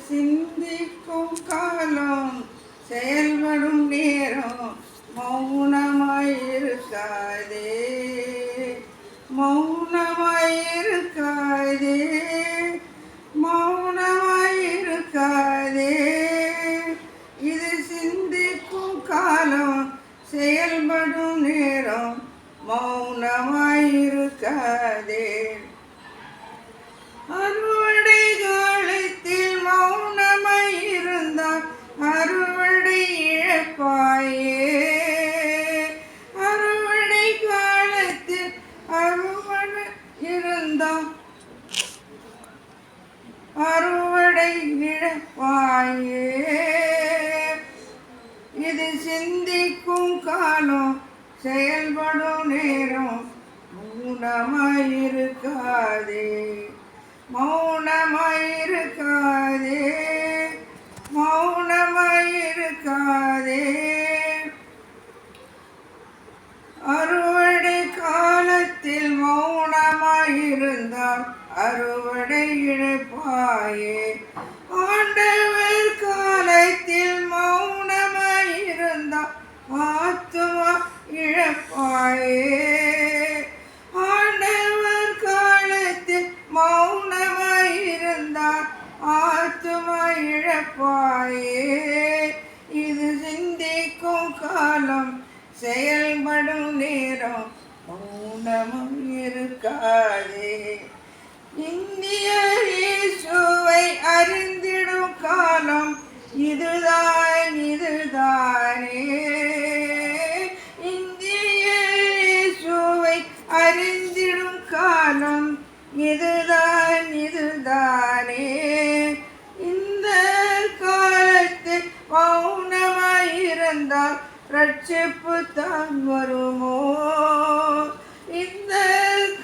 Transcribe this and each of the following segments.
சிந்திக்கும் காலம் செயல்படும் நேரம் மௌனமாயிருக்காதே, மௌனமாயிருக்காதே, மௌனமாயிருக்காதே. இது சிந்திக்கும் காலம் செயல்படும் நேரம் மௌனமாயிருக்காதே. அறுவடை காலத்தில் மௌனமாயிருந்தால் அறுவடை இழப்பாயே. அறுவடை காலத்தில் அறுவடை இருந்தால் அறுவடை இழப்பாயே. இது சிந்திக்கும் காலம் செயல்படும் நேரம் மௌனமாயிருக்காதே, மௌனமாயிருக்காதே, மௌனமாயிருக்காதே. அறுவடை காலத்தில் மௌனமாயிருந்தால் அறுவடை இழப்பாயே. ஆண்டவர் காலத்தில் மௌனமாயிருந்தால் ஆத்துமா இழப்பாயே. ஆண்டவர் காலத்தில் மௌனமாயிருந்தால் ஆத்துமா இழப்பாயே. இது சிந்திக்கும் காலம் செயல்படும் நேரம் மௌனமும் இருக்காதே. இந்திய இயேசுவை அறிந்திடும் காலம் இதுதான், இதுதானே. இந்திய இயேசுவை அறிந்திடும் காலம் இதுதான், இதுதானே. இந்த காலத்தில் மௌனமாயிருந்தால் ரட்சிப்பு தான் வருமோ? இந்த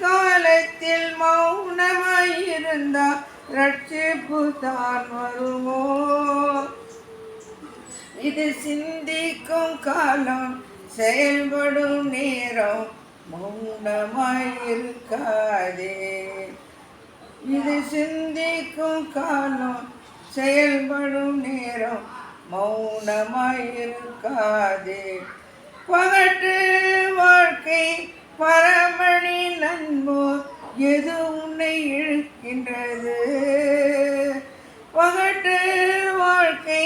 காலத்தில் மௌனமாயிருந்தால் ரட்சிப்பு தான் வருமோ? இது சிந்திக்கும் காலம் செயல்படும் நேரம் மௌனமாயிருக்காதே. இது சிந்திக்கும் காலம் செயல்படும் நேரம் மௌனமாயிருக்காதே. பகட்டு வாழ்க்கை பரமணி நண்போ எது உன்னை இழுக்கின்றது? பகட்டு வாழ்க்கை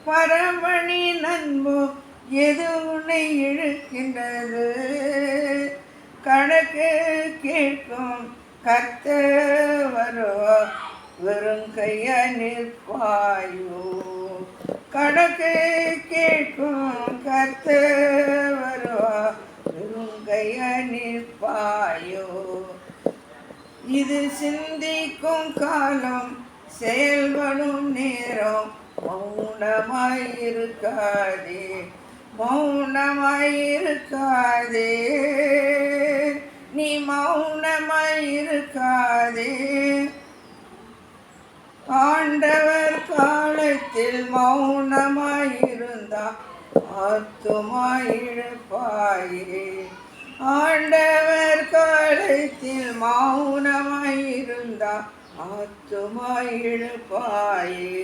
பரமணி நண்போ எது உன்னை இழுக்கின்றது? கணக்கு கேட்கும் கர்த்தர் வருவார், வெறும் கைய நிற்பாயோ? கணக்கு கேட்கும் கர்த்தர் வருவார், வெறும் கைய நிற்பாயோ? இது சிந்திக்கும் காலம் செயல்படும் நேரம் மௌனமாயிருக்காதே, மௌனமாயிருக்காதே. நீ மௌனமாயிருக்காதே. ஆண்டவர் காலத்தில் மௌனமாயிருந்தால் ஆத்துமா இழப்பாயே. ஆண்டவர் காலத்தில் மௌனமாயிருந்தால் ஆத்துமா இழப்பாயே.